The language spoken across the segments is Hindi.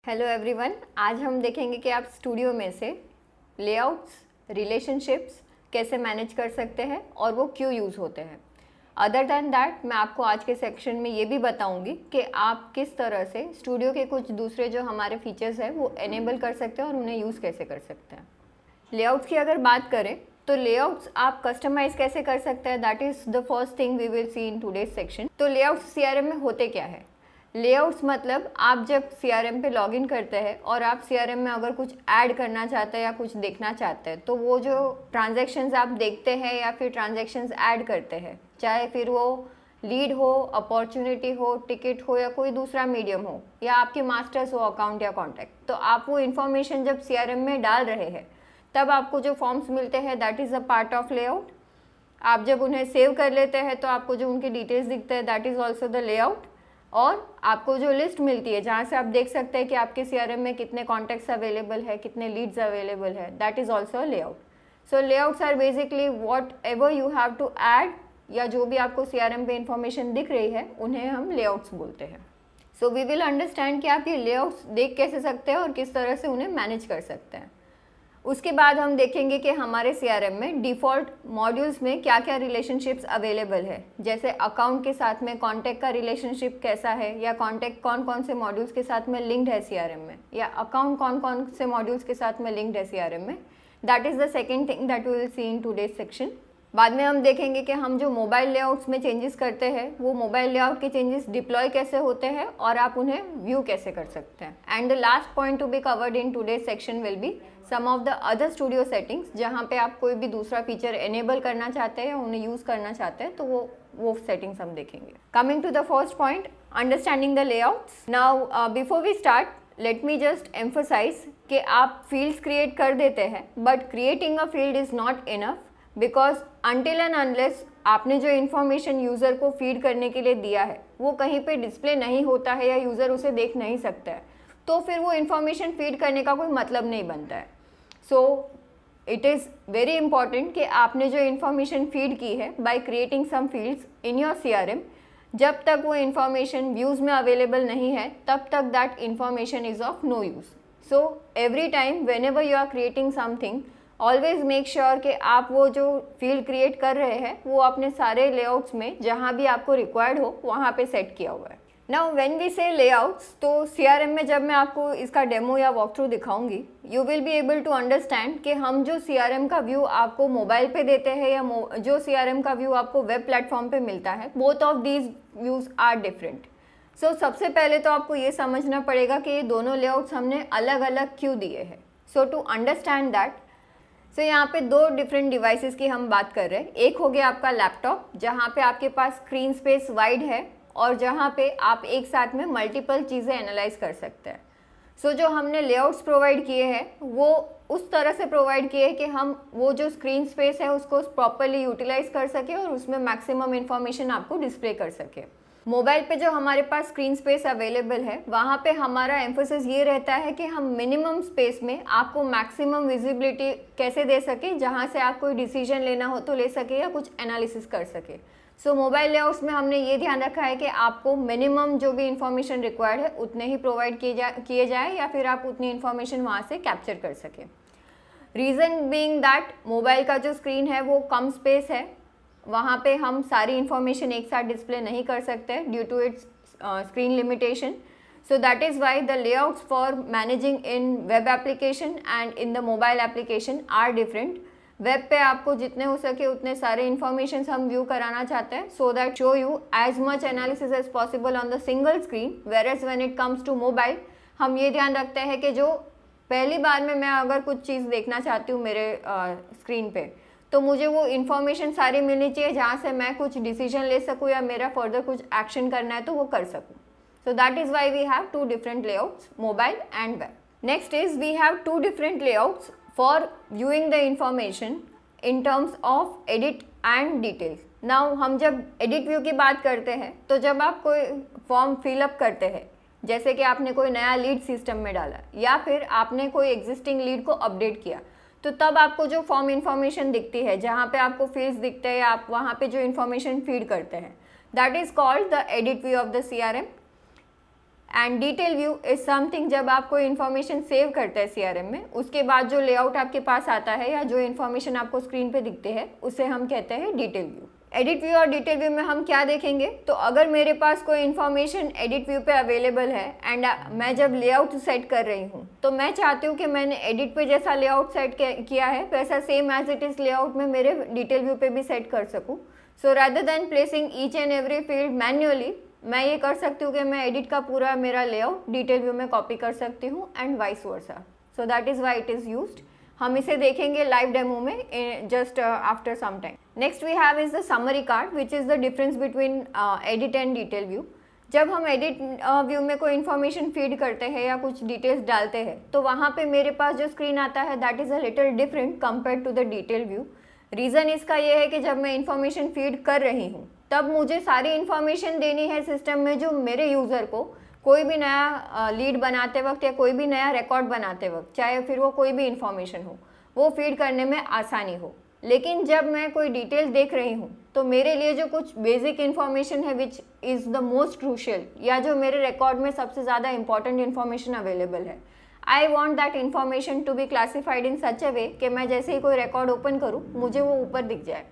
हेलो एवरीवन, आज हम देखेंगे कि आप स्टूडियो में से लेआउट्स, रिलेशनशिप्स कैसे मैनेज कर सकते हैं और वो क्यों यूज़ होते हैं। अदर दैन दैट मैं आपको आज के सेक्शन में ये भी बताऊंगी कि आप किस तरह से स्टूडियो के कुछ दूसरे जो हमारे फीचर्स हैं वो एनेबल कर सकते हैं और उन्हें यूज़ कैसे कर सकते हैं। लेआउट्स की अगर बात करें तो लेआउट्स आप कस्टमाइज़ कैसे कर सकते हैं, that is the first thing we will see in today's section. तो लेआउट्स सीआरएम में होते क्या है? लेआउट्स मतलब आप जब सीआरएम पे लॉगिन करते हैं और आप सीआरएम में अगर कुछ ऐड करना चाहते हैं या कुछ देखना चाहते हैं तो वो जो ट्रांजैक्शंस आप देखते हैं या फिर ट्रांजैक्शंस ऐड करते हैं, चाहे फिर वो लीड हो, अपॉर्चुनिटी हो, टिकट हो या कोई दूसरा मीडियम हो या आपके मास्टर्स हो अकाउंट या कॉन्टैक्ट, तो आप वो इन्फॉर्मेशन जब सीआरएम में डाल रहे हैं तब आपको जो फॉर्म्स मिलते हैं that is a part of layout. आप जब उन्हें सेव कर लेते हैं तो आपको जो उनके डिटेल्स दिखते हैं that is also the layout. और आपको जो लिस्ट मिलती है जहाँ से आप देख सकते हैं कि आपके सीआरएम में कितने कॉन्टैक्ट्स अवेलेबल है, कितने लीड्स अवेलेबल है, that is also a layout. So layouts are basically whatever you have to add, या जो भी आपको सीआरएम पे इंफॉर्मेशन दिख रही है उन्हें हम लेआउट्स बोलते हैं। सो वी विल अंडरस्टैंड कि आप ये लेआउट्स देख कैसे सकते हैं और किस तरह से उन्हें मैनेज कर सकते हैं। उसके बाद हम देखेंगे कि हमारे सीआरएम में डिफ़ॉल्ट मॉड्यूल्स में क्या क्या रिलेशनशिप्स अवेलेबल है, जैसे अकाउंट के साथ में कॉन्टैक्ट का रिलेशनशिप कैसा है, या कॉन्टैक्ट कौन कौन से मॉड्यूल्स के साथ में लिंक्ड है सीआरएम में, या अकाउंट कौन कौन से मॉड्यूल्स के साथ में लिंक्ड है सीआरएम में। That is the second thing that we will see in today's section. बाद में हम देखेंगे कि हम जो मोबाइल लेआउट्स में चेंजेस करते हैं वो मोबाइल लेआउट के चेंजेस डिप्लॉय कैसे होते हैं और आप उन्हें व्यू कैसे कर सकते हैं। And the last point to be covered in today's section will be some of the other studio settings, जहाँ पे आप कोई भी दूसरा फीचर एनेबल करना चाहते हैं या उन्हें यूज़ करना चाहते हैं तो वो सेटिंग्स हम देखेंगे। Coming to the first point, understanding the layouts. Now before we start let me just emphasize कि आप फील्ड्स क्रिएट कर देते हैं but creating a field is not enough, because until and unless आपने जो इन्फॉर्मेशन यूज़र को फीड करने के लिए दिया है वो कहीं पे डिस्प्ले नहीं होता है या यूज़र उसे देख नहीं सकता है तो फिर वो इन्फॉर्मेशन फीड करने का कोई मतलब नहीं बनता है। So it is very important कि आपने जो इन्फॉर्मेशन फीड की है by creating some fields in your CRM, जब तक वो इन्फॉर्मेशन व्यूज़ में अवेलेबल नहीं है तब तक that information is of no use. So every time whenever you are creating something, always make sure कि आप वो जो फील्ड क्रिएट कर रहे हैं वो अपने सारे लेआउट्स में जहाँ भी आपको रिक्वायर्ड हो वहाँ पे सेट किया हुआ है। Now when we say layouts, तो सीआरएम में जब मैं आपको इसका डेमो या वॉक थ्रू दिखाऊंगी you will be able to understand कि हम जो सीआरएम का व्यू आपको मोबाइल पे देते हैं या जो सीआरएम का व्यू आपको वेब प्लेटफॉर्म पे मिलता है, both of these views are different. So सबसे पहले तो आपको ये समझना पड़ेगा कि ये दोनों लेआउट्स हमने अलग अलग क्यों दिए हैं। सो टू अंडरस्टैंड दैट, सो यहाँ पे दो डिफरेंट डिवाइसेस की हम बात कर रहे हैं। एक हो गया आपका लैपटॉप जहाँ पे आपके पास स्क्रीन स्पेस वाइड है और जहाँ पे आप एक साथ में मल्टीपल चीज़ें एनालाइज कर सकते हैं। सो जो हमने लेआउट्स प्रोवाइड किए हैं वो उस तरह से प्रोवाइड किए हैं कि हम वो जो स्क्रीन स्पेस है उसको प्रॉपरली यूटिलाइज कर सके और उसमें मैक्सिमम इन्फॉर्मेशन आपको डिस्प्ले कर सके। मोबाइल पे जो हमारे पास स्क्रीन स्पेस अवेलेबल है वहाँ पे हमारा एम्फोसिस ये रहता है कि हम मिनिमम स्पेस में आपको मैक्सिमम विजिबिलिटी कैसे दे सके, जहाँ से आप कोई डिसीजन लेना हो तो ले सके या कुछ एनालिसिस कर सके। सो मोबाइल लेआउट्स में हमने ये ध्यान रखा है कि आपको मिनिमम जो भी इंफॉर्मेशन रिक्वायर्ड है उतने ही प्रोवाइड किए जाए या फिर आप उतनी इन्फॉर्मेशन वहाँ से कैप्चर कर सकें। रीज़न बीइंग दैट मोबाइल का जो स्क्रीन है वो कम स्पेस है, वहाँ पे हम सारी इन्फॉर्मेशन एक साथ डिस्प्ले नहीं कर सकते due to its screen limitation. So that is why the layouts for managing in web application and in the mobile application are different. Web पे आपको जितने हो सके उतने सारे इन्फॉर्मेशन हम व्यू कराना चाहते हैं so that show you as much analysis as possible on the single screen, whereas when it comes to mobile हम ये ध्यान रखते हैं कि जो पहली बार में मैं अगर कुछ चीज़ देखना चाहती हूँ मेरे स्क्रीन पे तो मुझे वो इन्फॉर्मेशन सारी मिलनी चाहिए जहाँ से मैं कुछ डिसीजन ले सकूँ या मेरा फर्दर कुछ एक्शन करना है तो वो कर सकूँ। So that is why we have two different layouts, mobile and web. Next is we have two different layouts for viewing the information in terms of edit and details. Now हम जब एडिट व्यू की बात करते हैं तो जब आप कोई फॉर्म फिलअप करते हैं, जैसे कि आपने कोई नया लीड सिस्टम में डाला या फिर आपने कोई एग्जिस्टिंग लीड को अपडेट किया, तो तब आपको जो फॉर्म इन्फॉर्मेशन दिखती है जहाँ पे आपको फील्ड्स दिखते हैं या आप वहाँ पे जो इन्फॉर्मेशन फीड करते हैं that is called the edit view of the CRM. And detail view is something जब आप कोई इन्फॉर्मेशन सेव करते हैं CRM में, उसके बाद जो लेआउट आपके पास आता है या जो इन्फॉर्मेशन आपको स्क्रीन पे दिखते हैं उसे हम कहते हैं डिटेल व्यू। एडिट व्यू और डिटेल व्यू में हम क्या देखेंगे, तो अगर मेरे पास कोई इन्फॉर्मेशन एडिट व्यू पे अवेलेबल है एंड मैं जब लेआउट सेट कर रही हूँ तो मैं चाहती हूँ कि मैंने एडिट पे जैसा लेआउट सेट किया है वैसा same as it is layout में मेरे डिटेल व्यू पे भी सेट कर सकूँ। So rather than placing each and every field manually, मैं ये कर सकती हूँ कि मैं एडिट का पूरा मेरा लेआउट डिटेल व्यू में कॉपी कर सकती हूँ and vice versa. So that is why it is used. हम इसे देखेंगे लाइव डेमो में just after some time. Next we have is the summary card which is the difference between edit and detail view. जब हम एडिट व्यू में कोई इन्फॉर्मेशन फीड करते हैं या कुछ डिटेल्स डालते हैं तो वहाँ पे मेरे पास जो स्क्रीन आता है that is a little different compare to the detail view. Reason इसका ये है कि जब मैं इन्फॉर्मेशन फीड कर रही हूँ तब मुझे सारी इन्फॉर्मेशन देनी है सिस्टम में जो मेरे यूज़र को कोई भी नया लीड बनाते वक्त या कोई भी नया रिकॉर्ड बनाते वक्त, चाहे फिर वो कोई भी इन्फॉर्मेशन हो, वो फीड करने में आसानी हो। लेकिन जब मैं कोई डिटेल देख रही हूँ तो मेरे लिए जो कुछ बेसिक इन्फॉर्मेशन है which is the most crucial या जो मेरे रिकॉर्ड में सबसे ज़्यादा इंपॉर्टेंट इन्फॉर्मेशन अवेलेबल है, I want that information to be classified in such a way कि मैं जैसे ही कोई रिकॉर्ड ओपन करूँ मुझे वो ऊपर दिख जाए।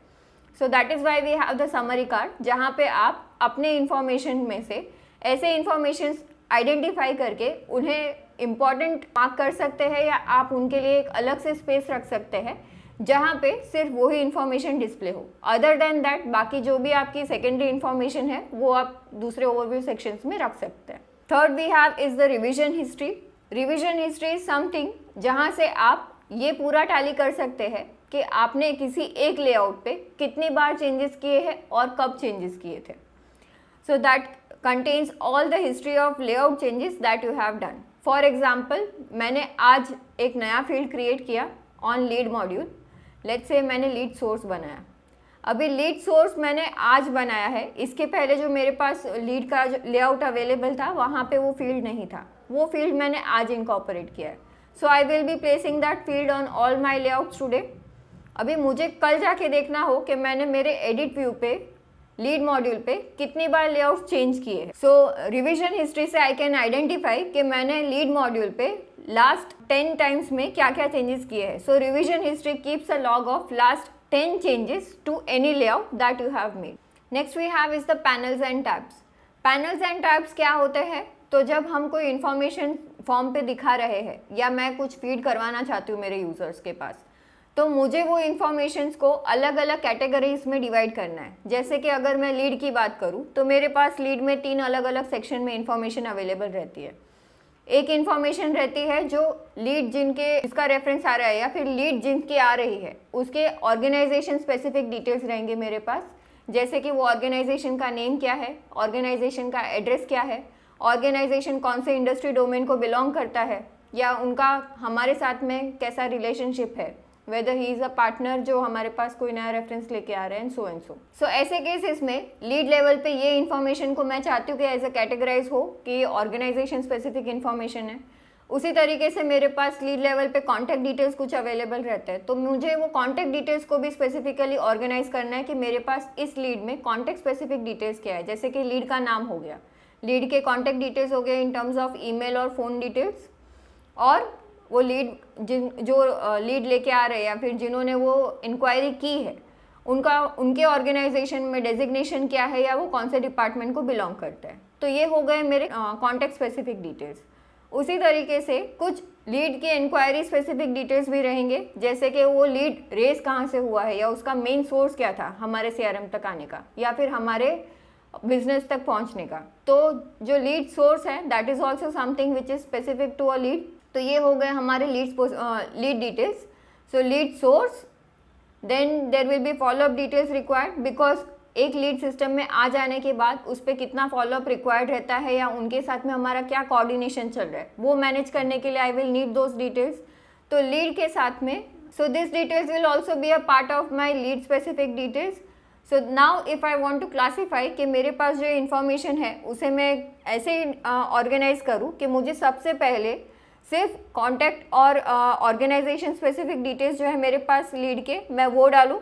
So that is why we have the summary card, जहाँ पे आप अपने इन्फॉर्मेशन में से ऐसे इन्फॉर्मेशन आइडेंटिफाई करके उन्हें इम्पॉर्टेंट मार्क कर सकते हैं या आप उनके लिए एक अलग से स्पेस रख सकते हैं जहाँ पे सिर्फ वही इन्फॉर्मेशन डिस्प्ले हो। अदर देन दैट बाकी जो भी आपकी सेकेंडरी इन्फॉर्मेशन है वो आप दूसरे ओवरव्यू सेक्शंस में रख सकते हैं। Third we have is the revision history. Revision history is something जहाँ से आप ये पूरा टैली कर सकते हैं कि आपने किसी एक लेआउट पे कितनी बार चेंजेस किए हैं और कब चेंजेस किए थे। So that contains all the history of layout changes that you have done. For example, मैंने आज एक नया फील्ड क्रिएट किया on lead module. Let's say मैंने lead source बनाया। अभी lead source मैंने आज बनाया है, इसके पहले जो मेरे पास lead का जो लेआउट अवेलेबल था वहाँ पे वो फील्ड नहीं था, वो फील्ड मैंने आज इनकॉर्पोरेट किया है। So I will be placing that field on all my layouts today. अभी मुझे कल जाके देखना हो कि मैंने मेरे एडिट व्यू पे लीड मॉड्यूल पे कितनी बार लेआउट चेंज किए हैं। सो रिवीजन हिस्ट्री से आई कैन आइडेंटिफाई कि मैंने लीड मॉड्यूल पे लास्ट 10 टाइम्स में क्या क्या चेंजेस किए हैं। So revision history keeps a log of last 10 changes to any layout that you have made. Next we have is the panels and tabs. Panels and tabs क्या होते हैं, तो जब हम कोई इन्फॉर्मेशन फॉर्म पे दिखा रहे हैं या मैं कुछ फीड करवाना चाहती हूँ मेरे यूजर्स के पास, तो मुझे वो इन्फॉर्मेशंस को अलग अलग कैटेगरीज में डिवाइड करना है। जैसे कि अगर मैं लीड की बात करूँ तो मेरे पास लीड में 3 अलग अलग सेक्शन में इन्फॉर्मेशन अवेलेबल रहती है। एक इन्फॉर्मेशन रहती है जो लीड जिनके इसका रेफरेंस आ रहा है या फिर लीड जिनकी आ रही है उसके ऑर्गेनाइजेशन स्पेसिफिक डिटेल्स रहेंगे मेरे पास, जैसे कि वो ऑर्गेनाइजेशन का नेम क्या है, ऑर्गेनाइजेशन का एड्रेस क्या है, ऑर्गेनाइजेशन कौन से इंडस्ट्री डोमेन को बिलोंग करता है या उनका हमारे साथ में कैसा रिलेशनशिप है, weather he is a partner जो हमारे पास कोई नया रेफरेंस लेके आ रहे हैं, सो एंड सो। सो ऐसे केसेस में लीड लेवल पे ये इन्फॉर्मेशन को मैं चाहती हूँ कि एज अ कैटेगराइज हो कि ये ऑर्गेनाइजेशन स्पेसिफिक इन्फॉर्मेशन है। उसी तरीके से मेरे पास लीड लेवल पे कॉन्टैक्ट डिटेल्स कुछ अवेलेबल रहते हैं, तो मुझे वो कॉन्टैक्ट डिटेल्स को भी स्पेसिफिकली ऑर्गेनाइज करना है कि मेरे पास इस लीड में कॉन्टैक्ट स्पेसिफिक डिटेल्स क्या है। जैसे कि लीड का नाम हो गया, लीड के कॉन्टैक्ट डिटेल्स हो गए इन टर्म्स ऑफ ईमेल और फ़ोन डिटेल्स, और वो लीड जो लीड लेके आ रहे हैं या फिर जिन्होंने वो इंक्वायरी की है उनके ऑर्गेनाइजेशन में डेजिग्नेशन क्या है या वो कौन से डिपार्टमेंट को बिलोंग करते हैं। तो ये हो गए मेरे कॉन्टैक्ट स्पेसिफिक डिटेल्स। उसी तरीके से कुछ लीड के इंक्वायरी स्पेसिफिक डिटेल्स भी रहेंगे, जैसे कि वो लीड रेस कहाँ से हुआ है या उसका मेन सोर्स क्या था हमारे CRM तक आने का या फिर हमारे बिजनेस तक पहुँचने का। तो जो लीड सोर्स है that is also something which is specific to a lead. तो ये हो गए हमारे lead details. So lead source, then there will be follow up details required, because एक लीड सिस्टम में आ जाने के बाद उस पर कितना फॉलोअप रिक्वायर्ड रहता है या उनके साथ में हमारा क्या कोऑर्डिनेशन चल रहा है वो मैनेज करने के लिए I will need those details. तो लीड के साथ में so this details will also be a part of my lead specific details. So now if I want to classify कि मेरे पास जो इन्फॉर्मेशन है उसे मैं ऐसे ही ऑर्गेनाइज करूँ कि मुझे सबसे पहले सिर्फ कॉन्टैक्ट और ऑर्गेनाइजेशन स्पेसिफिक डिटेल्स जो है मेरे पास लीड के मैं वो डालूँ,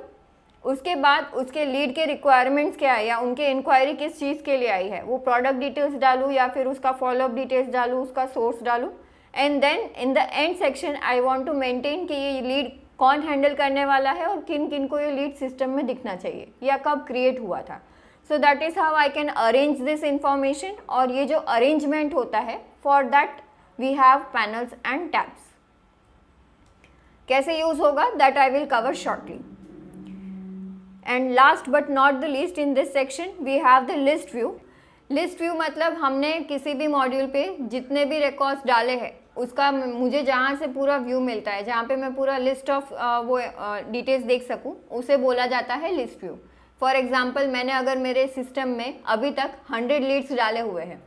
उसके बाद उसके लीड के रिक्वायरमेंट्स क्या है या उनके इंक्वायरी किस चीज़ के लिए आई है, वो प्रोडक्ट डिटेल्स डालूँ या फिर उसका फॉलोअप डिटेल्स डालूँ, उसका सोर्स डालूँ। And then in the end section I want to maintain कि ये लीड कौन हैंडल करने वाला है और किन किन को ये लीड सिस्टम में दिखना चाहिए या कब क्रिएट हुआ था। So that is how I can arrange this information. और ये जो अरेंजमेंट होता है, for that we have panels and tabs. कैसे यूज होगा that I will cover shortly. And last but not the least in this section we have the list view. List view मतलब हमने किसी भी मॉड्यूल पे जितने भी रिकॉर्ड्स डाले हैं उसका मुझे जहाँ से पूरा व्यू मिलता है, जहाँ पे मैं पूरा लिस्ट ऑफ वो डिटेल्स देख सकूँ, उसे बोला जाता है लिस्ट व्यू। फॉर एग्जांपल मैंने अगर मेरे सिस्टम में अभी तक 100 लीड्स डाले हुए हैं,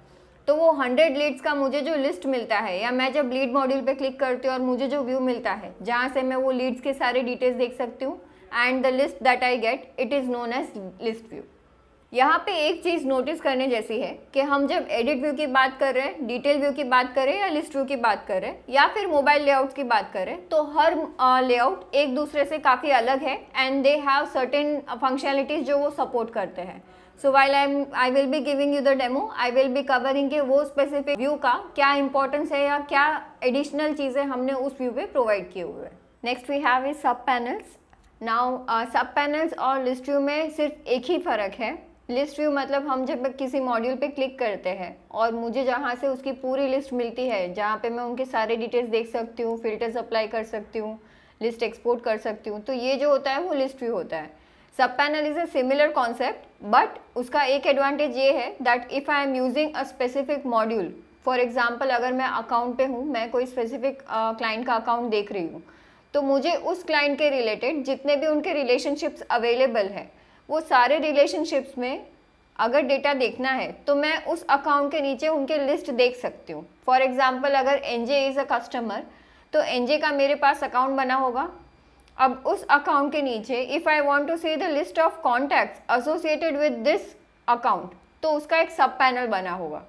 तो वो 100 लीड्स का मुझे जो लिस्ट मिलता है, या मैं जब लीड मॉड्यूल पे क्लिक करती हूँ और मुझे जो व्यू मिलता है जहाँ से मैं वो लीड्स के सारे डिटेल्स देख सकती हूँ, and the list that I get it is known as list view. यहाँ पे एक चीज़ नोटिस करने जैसी है कि हम जब एडिट व्यू की बात कर रहे हैं, डिटेल व्यू की बात करें या लिस्ट व्यू की बात करें या फिर मोबाइल लेआउट की बात करें, तो हर लेआउट एक दूसरे से काफ़ी अलग है and they have certain functionalities जो वो सपोर्ट करते हैं। So while I will be giving you the demo, I will be covering के वो स्पेसिफिक व्यू का क्या इंपॉर्टेंस है या क्या एडिशनल चीज़ें हमने उस व्यू पे प्रोवाइड किए हुए हैं। नेक्स्ट वी हैव इज सब पैनल्स। नाउ सब पैनल्स और लिस्ट व्यू में सिर्फ एक ही फ़र्क है। लिस्ट व्यू मतलब हम जब किसी मॉड्यूल पे क्लिक करते हैं और मुझे जहाँ से उसकी पूरी लिस्ट मिलती है, जहाँ पे मैं उनके सारे डिटेल्स देख सकती हूँ, फिल्टर्स अप्लाई कर सकती हूँ, लिस्ट एक्सपोर्ट कर सकती हूँ, तो ये जो होता है वो लिस्ट व्यू होता है। सब panel is a similar concept, but उसका एक एडवांटेज ये है that if I am using a specific module, for example अगर मैं अकाउंट पे हूँ, मैं कोई स्पेसिफिक क्लाइंट का अकाउंट देख रही हूँ, तो मुझे उस क्लाइंट के रिलेटेड जितने भी उनके रिलेशनशिप्स अवेलेबल हैं, वो सारे रिलेशनशिप्स में अगर डेटा देखना है तो मैं उस अकाउंट के नीचे उनके लिस्ट देख सकती हूँ। फॉर एग्जांपल अगर एनजे इज़ अ कस्टमर, तो एनजे का मेरे पास अकाउंट बना होगा। अब उस अकाउंट के नीचे if I want to see the list of contacts associated with this account, तो उसका एक सब पैनल बना होगा।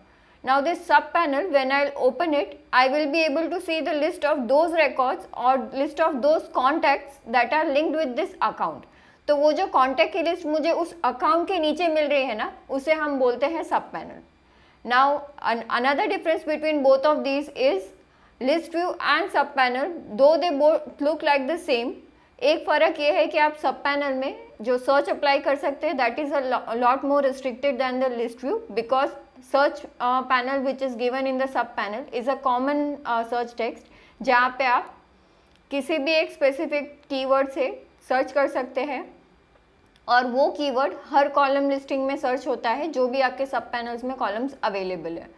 Now this sub panel when I open it, I will be able to see the list of those records और list of those contacts that are linked with this account. तो वो जो कॉन्टैक्ट की लिस्ट मुझे उस अकाउंट के नीचे मिल रही है ना, उसे हम बोलते हैं सब panel. Now another difference between both of these is list view and सब पैनल, दो they both look like the same. एक फ़र्क ये है कि आप सब पैनल में जो सर्च अप्लाई कर सकते हैं that is a lot more restricted than the list view, because search panel which is given in the sub panel is a common search text, जहाँ पे आप किसी भी एक स्पेसिफिक कीवर्ड से सर्च कर सकते हैं और वो कीवर्ड हर कॉलम लिस्टिंग में सर्च होता है जो भी आपके सब पैनल्स में कॉलम्स अवेलेबल है।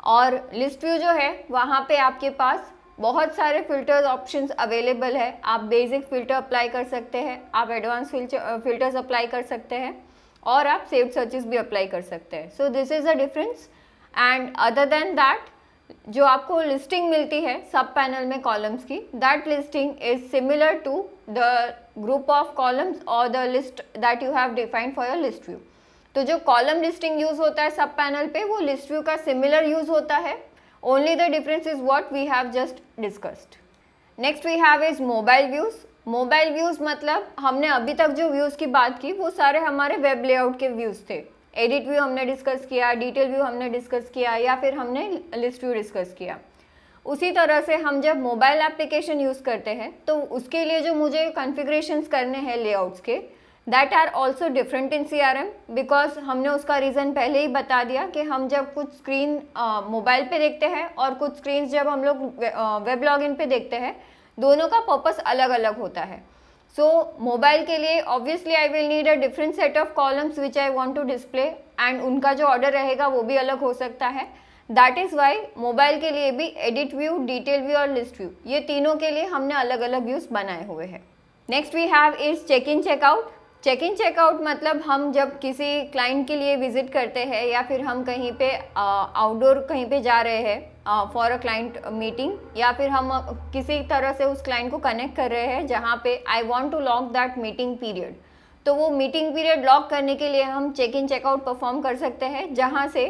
और लिस्ट व्यू जो है वहाँ पे आपके पास बहुत सारे फिल्टर्स ऑप्शंस अवेलेबल है। आप बेसिक फ़िल्टर अप्लाई कर सकते हैं, आप एडवांस फिल्टर्स अप्लाई कर सकते हैं और आप सेव्ड सर्चेस भी अप्लाई कर सकते हैं। सो this is a difference. And other than that, जो आपको लिस्टिंग मिलती है सब पैनल में कॉलम्स की, that listing is similar to the group of columns और the list that you have defined for your list view. तो जो कॉलम लिस्टिंग यूज़ होता है सब पैनल पे, वो लिस्ट व्यू का सिमिलर यूज़ होता है। Only the difference is what we have just discussed. Next we have is mobile views. Mobile views मतलब हमने अभी तक जो व्यूज़ की बात की वो सारे हमारे वेब लेआउट के व्यूज़ थे। एडिट व्यू हमने डिस्कस किया, डिटेल व्यू हमने डिस्कस किया, या फिर हमने लिस्ट व्यू डिस्कस किया। उसी तरह से हम जब मोबाइल एप्लीकेशन यूज़ करते हैं तो उसके लिए जो मुझे कॉन्फ़िगरेशंस करने हैं लेआउट्स के, that are also different in CRM, because हमने उसका रीज़न पहले ही बता दिया कि हम जब कुछ स्क्रीन मोबाइल पे देखते हैं और कुछ स्क्रीन जब हम लोग वेब लॉगिन पे देखते हैं, दोनों का पर्पस अलग अलग होता है। सो मोबाइल के लिए obviously I will need a different set of columns which I want to display, and उनका जो ऑर्डर रहेगा वो भी अलग हो सकता है। दैट इज़ वाई मोबाइल के लिए भी एडिट व्यू, डिटेल व्यू और लिस्ट व्यू, ये तीनों के लिए हमने अलग अलग व्यूज़ बनाए हुए हैं। Next we have is check in checkout. Check in checkout मतलब हम जब किसी क्लाइंट के लिए विजिट करते हैं या फिर हम कहीं पे आउटडोर कहीं पे जा रहे हैं फॉर अ क्लाइंट मीटिंग, या फिर हम किसी तरह से उस क्लाइंट को कनेक्ट कर रहे हैं जहाँ पे I want to lock that meeting period, तो वो मीटिंग पीरियड लॉक करने के लिए हम चेक इन चेकआउट परफॉर्म कर सकते हैं, जहाँ से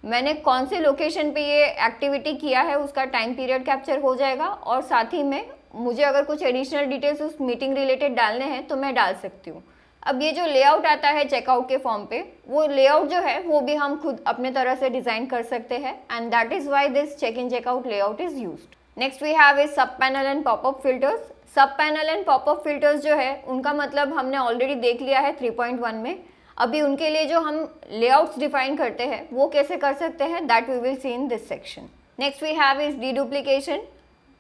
मैंने कौन से लोकेशन पे ये एक्टिविटी किया है उसका टाइम पीरियड कैप्चर हो जाएगा, और साथ ही में मुझे अगर कुछ एडिशनल डिटेल्स उस मीटिंग रिलेटेड डालने हैं तो मैं डाल सकती हूँ। अब ये जो लेआउट आता है चेकआउट के फॉर्म पे, वो लेआउट जो है वो भी हम खुद अपने तरह से डिज़ाइन कर सकते हैं, and that is why this check in checkout layout is used. Next we have is sub panel and popup filters. Sub panel and popup filters जो है उनका मतलब हमने ऑलरेडी देख लिया है 3.1 में। अभी उनके लिए जो हम लेआउट्स डिफाइन करते हैं वो कैसे कर सकते हैं, that we will see in this section. Next we have is deduplication.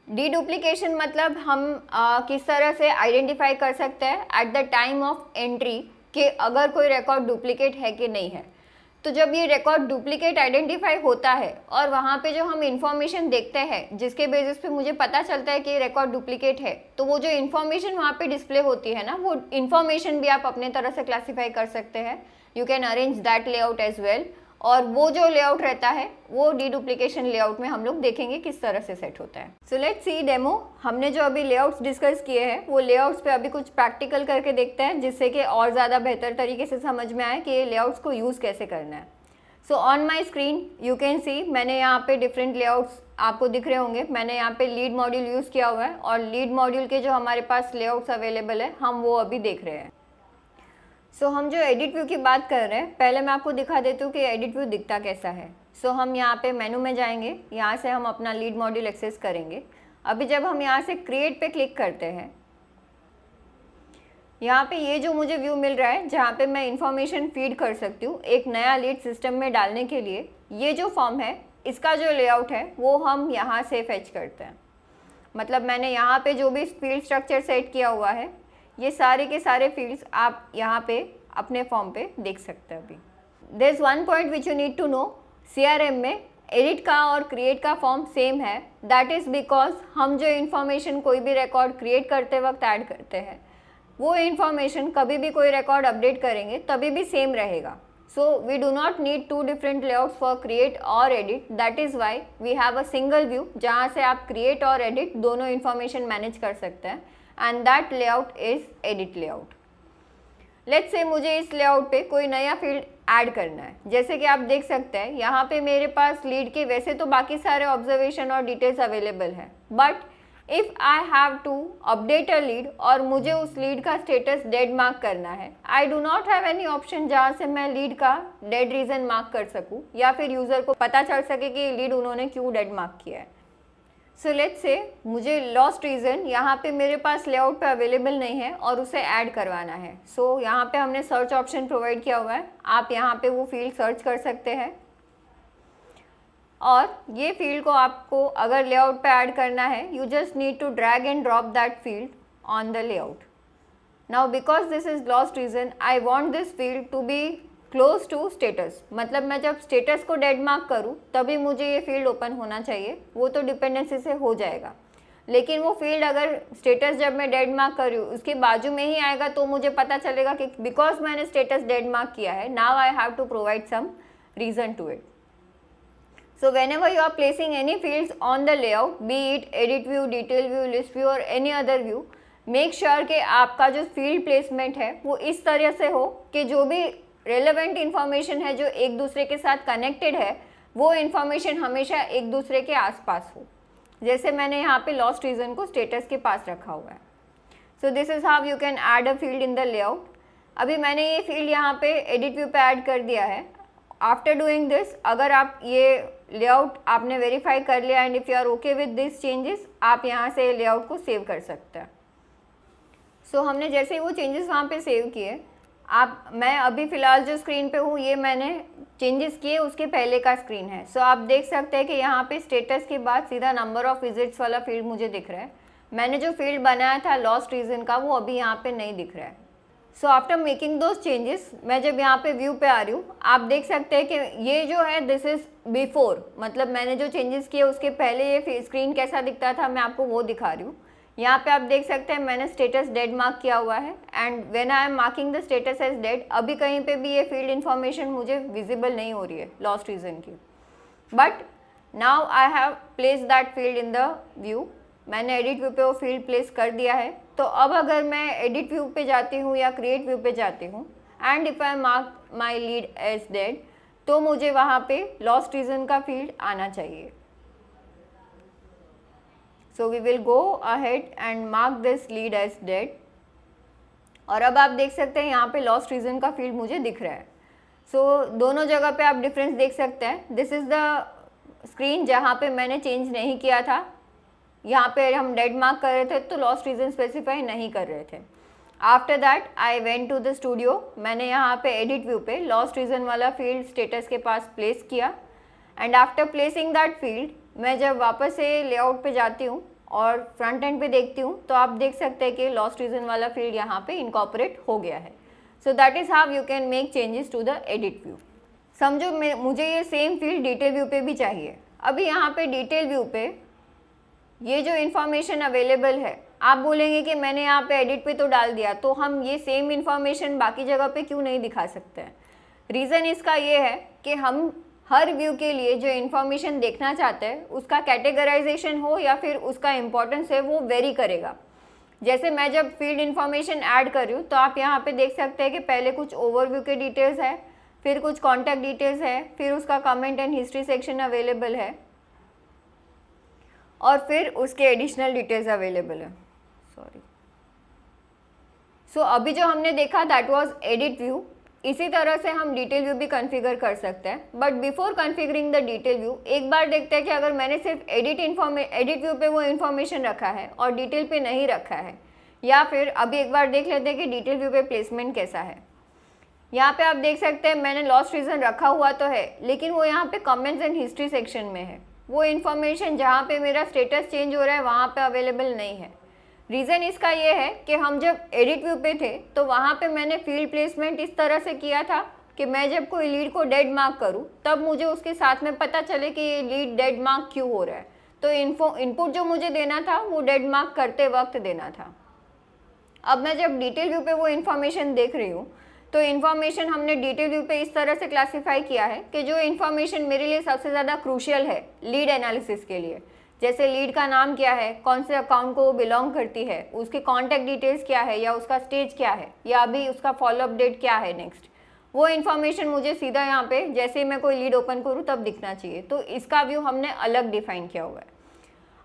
Deduplication मतलब हम किस तरह से आइडेंटिफाई कर सकते हैं at the time of entry कि अगर कोई रिकॉर्ड डुप्लीकेट है कि नहीं है। तो जब ये रिकॉर्ड डुप्लीकेट आइडेंटिफाई होता है और वहाँ पे जो हम इंफॉर्मेशन देखते हैं जिसके बेसिस पे मुझे पता चलता है कि ये रिकॉर्ड डुप्लीकेट है, तो वो जो इन्फॉर्मेशन वहाँ पे डिस्प्ले होती है ना, वो इन्फॉर्मेशन भी आप अपने तरह से क्लासीफाई कर सकते हैं। You can arrange that layout as well. और वो जो लेआउट रहता है वो डीडुप्लीकेशन लेआउट में हम लोग देखेंगे किस तरह से सेट होता है। So let's see demo. हमने जो अभी लेआउट्स डिस्कस किए हैं वो लेआउट्स पे अभी कुछ प्रैक्टिकल करके देखते हैं, जिससे कि और ज़्यादा बेहतर तरीके से समझ में आए कि ये लेआउट्स को यूज़ कैसे करना है। So on my screen you can see मैंने यहाँ पे डिफरेंट लेआउट्स आपको दिख रहे होंगे। मैंने यहाँ पे लीड मॉड्यूल यूज़ किया हुआ है और लीड मॉड्यूल के जो हमारे पास लेआउट्स अवेलेबल है हम वो अभी देख रहे हैं। सो हम जो एडिट व्यू की बात कर रहे हैं, पहले मैं आपको दिखा देती हूँ कि एडिट व्यू दिखता कैसा है। सो हम यहाँ पे मेनू में जाएंगे, यहाँ से हम अपना लीड मॉड्यूल एक्सेस करेंगे। अभी जब हम यहाँ से क्रिएट पे क्लिक करते हैं, यहाँ पे ये जो मुझे व्यू मिल रहा है जहाँ पे मैं इंफॉर्मेशन फीड कर सकती हूँ एक नया लीड सिस्टम में डालने के लिए, ये जो फॉर्म है इसका जो लेआउट है वो हम यहाँ से फेच करते हैं। मतलब मैंने यहाँ पे जो भी फील्ड स्ट्रक्चर सेट किया हुआ है ये सारे के सारे फील्ड्स आप यहाँ पे अपने फॉर्म पे देख सकते हैं। अभी there is one point which you need to know, CRM में एडिट का और क्रिएट का फॉर्म सेम है। दैट इज़ बिकॉज हम जो इन्फॉर्मेशन कोई भी रिकॉर्ड क्रिएट करते वक्त ऐड करते हैं वो इन्फॉर्मेशन कभी भी कोई रिकॉर्ड अपडेट करेंगे तभी भी सेम रहेगा। So we do not need to different layouts for create और edit. That is why we have a single view जहाँ से आप क्रिएट और एडिट दोनों इन्फॉर्मेशन मैनेज कर सकते हैं, and that layout is edit layout. Let's say मुझे इस लेआउट पे कोई नया फील्ड ऐड करना है। जैसे कि आप देख सकते हैं यहाँ पे मेरे पास लीड के वैसे तो बाकी सारे ऑब्जर्वेशन और डिटेल्स अवेलेबल है, but if I have to update a lead और मुझे उस लीड का स्टेटस डेड मार्क करना है, I do not have any option जहाँ से मैं लीड का डेड रीज़न मार्क कर सकूँ या फिर यूज़र को पता चल सके कि लीड उन्होंने क्यों डेड मार्क किया है। सो लेट्स से मुझे लॉस्ट रीज़न यहाँ पे मेरे पास लेआउट पे अवेलेबल नहीं है और उसे ऐड करवाना है। सो यहाँ पे हमने सर्च ऑप्शन प्रोवाइड किया हुआ है, आप यहाँ पे वो फील्ड सर्च कर सकते हैं और ये फील्ड को आपको अगर लेआउट पे ऐड करना है you just need to drag and drop that field on the layout. Now because this is lost reason I want this field to be close to status. मतलब मैं जब स्टेटस को डेड मार्क करूँ तभी मुझे ये फील्ड ओपन होना चाहिए, वो तो डिपेंडेंसी से हो जाएगा। लेकिन वो फील्ड अगर स्टेटस जब मैं डेड मार्क कर रही हूँ उसके बाजू में ही आएगा तो मुझे पता चलेगा कि बिकॉज मैंने स्टेटस डेड मार्क किया है, now I have to provide some reason to it. So whenever you are placing any fields on the layout, be it edit view, detail view, list view or any other view, make sure कि आपका जो field placement है वो इस तरह से हो कि जो भी relevant information है जो एक दूसरे के साथ connected है वो information हमेशा एक दूसरे के आसपास हो। जैसे मैंने यहाँ पे lost reason को status के पास रखा हुआ है। So this is how you can add a field in the layout. अभी मैंने ये field यहाँ पे edit view पे add कर दिया है। आफ्टर डूइंग दिस, अगर आप ये लेआउट आपने वेरीफाई कर लिया and if you are okay with this changes, आप यहाँ से लेआउट को सेव कर सकते हैं। सो हमने जैसे ही वो चेंजेस वहाँ पे सेव किए, मैं अभी फ़िलहाल जो स्क्रीन पे हूँ ये मैंने चेंजेस किए उसके पहले का स्क्रीन है। सो आप देख सकते हैं कि यहाँ पे स्टेटस के बाद सीधा नंबर ऑफ़ विजिट्स वाला फील्ड मुझे दिख रहा है। मैंने जो फील्ड बनाया था लॉस्ट रीज़न का वो अभी यहाँ पे नहीं दिख रहा है। So after making those changes, मैं जब यहाँ पे व्यू पे आ रही हूँ आप देख सकते हैं कि ये जो है दिस इज़ बिफोर, मतलब मैंने जो चेंजेस किए उसके पहले ये स्क्रीन कैसा दिखता था मैं आपको वो दिखा रही हूँ। यहाँ पे आप देख सकते हैं मैंने स्टेटस डेड मार्क किया हुआ है and when I am marking the status as dead, अभी कहीं पे भी ये फील्ड इन्फॉर्मेशन मुझे विजिबल नहीं हो रही है लॉस्ट रीज़न की, but now I have place that field in the view. मैंने एडिट व्यू पे वो फील्ड प्लेस कर दिया है। तो अब अगर मैं एडिट व्यू पे जाती हूँ या क्रिएट व्यू पे जाती हूँ and if I mark my lead as dead, तो मुझे वहाँ पे लॉस्ट रीज़न का फील्ड आना चाहिए। So we will go ahead and mark this lead as dead और अब आप देख सकते हैं यहाँ पे लॉस्ट रीजन का फील्ड मुझे दिख रहा है। सो दोनों जगह पे आप डिफरेंस देख सकते हैं। दिस इज़ द स्क्रीन जहाँ पे मैंने चेंज नहीं किया था, यहाँ पे हम डेड मार्क कर रहे थे तो लॉस्ट रीजन स्पेसिफाई नहीं कर रहे थे। After that I went to the studio, मैंने यहाँ पे एडिट व्यू पे लॉस्ट रीजन वाला फील्ड स्टेटस के पास प्लेस किया and after placing that field मैं जब वापस से लेआउट पे जाती हूँ और फ्रंट एंड पे देखती हूँ तो आप देख सकते हैं कि लॉस्ट रीजन वाला फील्ड यहाँ पे इनकॉर्पोरेट हो गया है। So that is how you can make changes to the edit view. समझो मुझे ये सेम फील्ड डिटेल व्यू पे भी चाहिए। अभी यहाँ पे डिटेल व्यू पे ये जो इन्फॉर्मेशन अवेलेबल है, आप बोलेंगे कि मैंने यहाँ पे एडिट पे तो डाल दिया, तो हम ये सेम इन्फॉर्मेशन बाकी जगह पे क्यों नहीं दिखा सकते हैं? रीज़न इसका ये है कि हम हर व्यू के लिए जो इन्फॉर्मेशन देखना चाहते हैं उसका कैटेगराइजेशन हो या फिर उसका इम्पोर्टेंस है वो वेरी करेगा। जैसे मैं जब फील्ड इन्फॉर्मेशन ऐड कर रही हूँ तो आप यहाँ पे देख सकते हैं कि पहले कुछ ओवरव्यू के डिटेल्स है, फिर कुछ कॉन्टैक्ट डिटेल्स है, फिर उसका comment and history section available है और फिर उसके एडिशनल डिटेल्स अवेलेबल है। सो अभी जो हमने देखा दैट वाज एडिट व्यू। इसी तरह से हम डिटेल व्यू भी कॉन्फ़िगर कर सकते हैं। But before configuring the detail view एक बार देखते हैं कि अगर मैंने सिर्फ एडिट व्यू पे वो इन्फॉर्मेशन रखा है और डिटेल पे नहीं रखा है, या फिर अभी एक बार देख लेते हैं कि डिटेल व्यू पे प्लेसमेंट कैसा है। यहाँ पे आप देख सकते हैं मैंने लॉस्ट रीजन रखा हुआ तो है, लेकिन वो यहाँ पे कमेंट्स एंड हिस्ट्री सेक्शन में है। वो इन्फॉर्मेशन जहाँ पे मेरा स्टेटस चेंज हो रहा है वहाँ पे अवेलेबल नहीं है। रीज़न इसका ये है कि हम जब एडिट व्यू पे थे तो वहाँ पे मैंने फील्ड प्लेसमेंट इस तरह से किया था कि मैं जब कोई लीड को डेड मार्क करूँ तब मुझे उसके साथ में पता चले कि ये लीड डेड मार्क क्यों हो रहा है। तो इनपुट जो मुझे देना था वो डेड मार्क करते वक्त देना था। अब मैं जब डिटेल व्यू पे वो इन्फॉर्मेशन देख रही हूँ तो इन्फॉर्मेशन हमने डिटेल व्यू पे इस तरह से क्लासीफाई किया है कि जो इन्फॉर्मेशन मेरे लिए सबसे ज़्यादा क्रूशियल है लीड एनालिसिस के लिए, जैसे लीड का नाम क्या है, कौन से अकाउंट को वो बिलोंग करती है, उसके कॉन्टैक्ट डिटेल्स क्या है या उसका स्टेज क्या है या अभी उसका फॉलोअप डेट क्या है नेक्स्ट, वो इन्फॉर्मेशन मुझे सीधा यहाँ पे जैसे मैं कोई लीड ओपन करूँ तब दिखना चाहिए। तो इसका व्यू हमने अलग डिफाइन किया हुआ है।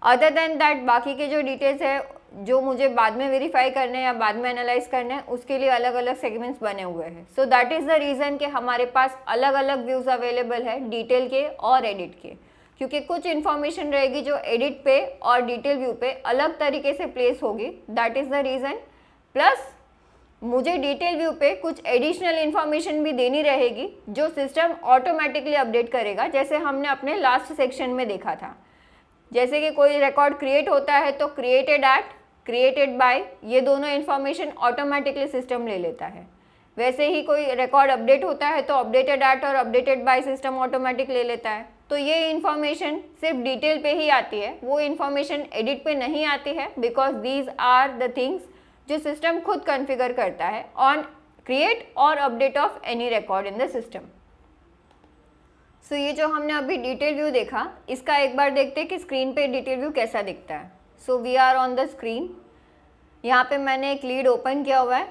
अदर देन दैट बाकी के जो डिटेल्स है जो मुझे बाद में वेरीफाई करने या बाद में एनालाइज करने हैं उसके लिए अलग अलग सेगमेंट्स बने हुए हैं। So that is the reason कि हमारे पास अलग अलग व्यूज़ अवेलेबल है डिटेल के और एडिट के, क्योंकि कुछ इन्फॉर्मेशन रहेगी जो एडिट पे और डिटेल व्यू पे अलग तरीके से प्लेस होगी। That is the reason. Plus मुझे डिटेल व्यू पे कुछ एडिशनल इन्फॉर्मेशन भी देनी रहेगी जो सिस्टम ऑटोमेटिकली अपडेट करेगा, जैसे हमने अपने लास्ट सेक्शन में देखा था। जैसे कि कोई रिकॉर्ड क्रिएट होता है तो क्रिएटेड एट, क्रिएटेड बाय, ये दोनों इन्फॉर्मेशन ऑटोमेटिकली सिस्टम ले लेता है। वैसे ही कोई रिकॉर्ड अपडेट होता है तो अपडेटेड एट और अपडेटेड बाय सिस्टम ऑटोमेटिक ले लेता है। तो ये इन्फॉर्मेशन सिर्फ डिटेल पे ही आती है, वो इन्फॉर्मेशन एडिट पे नहीं आती है, because these are the things जो सिस्टम खुद कॉन्फ़िगर करता है ऑन क्रिएट और update of any record in the system. So ये जो हमने अभी डिटेल व्यू देखा, इसका एक बार देखते हैं कि स्क्रीन पे डिटेल व्यू कैसा दिखता है। So we are on the screen. यहाँ पे मैंने एक लीड ओपन किया हुआ है।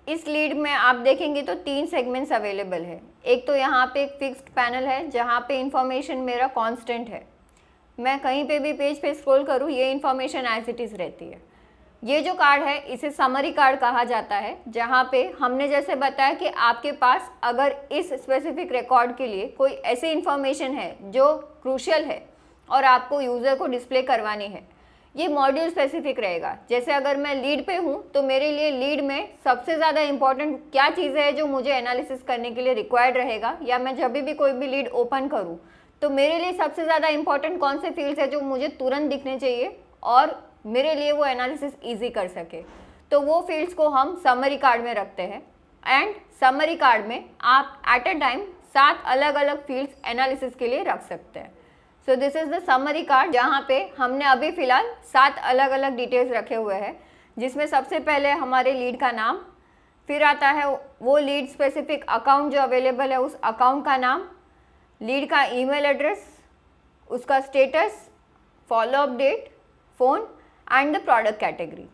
इस लीड में आप देखेंगे तो 3 सेगमेंट्स अवेलेबल है। एक तो यहाँ पे एक फिक्स्ड पैनल है जहाँ पे इंफॉर्मेशन मेरा कांस्टेंट है, मैं कहीं पे भी पेज पे स्क्रॉल करूँ ये इन्फॉर्मेशन एज इट इज़ रहती है। ये जो कार्ड है इसे समरी कार्ड कहा जाता है, जहाँ पे हमने जैसे बताया कि आपके पास अगर इस स्पेसिफिक रिकॉर्ड के लिए कोई ऐसी इन्फॉर्मेशन है जो क्रूशियल है और आपको यूज़र को डिस्प्ले करवानी है, ये मॉड्यूल स्पेसिफिक रहेगा। जैसे अगर मैं लीड पे हूँ तो मेरे लिए लीड में सबसे ज़्यादा इंपॉर्टेंट क्या चीज़ है जो मुझे एनालिसिस करने के लिए रिक्वायर्ड रहेगा, या मैं जब भी कोई भी लीड ओपन करूँ तो मेरे लिए सबसे ज़्यादा इंपॉर्टेंट कौन से फील्ड्स है जो मुझे तुरंत दिखने चाहिए और मेरे लिए वो एनालिसिस ईजी कर सके, तो वो फील्ड्स को हम समरी कार्ड में रखते हैं। एंड समरी कार्ड में आप एट अ टाइम 7 अलग अलग फील्ड्स एनालिसिस के लिए रख सकते हैं। सो this is the summary card, जहाँ पे हमने अभी फ़िलहाल 7 अलग अलग डिटेल्स रखे हुए हैं, जिसमें सबसे पहले हमारे लीड का नाम, फिर आता है वो लीड स्पेसिफिक अकाउंट जो अवेलेबल है उस अकाउंट का नाम, लीड का ईमेल एड्रेस, उसका status, follow up date, phone and the product category.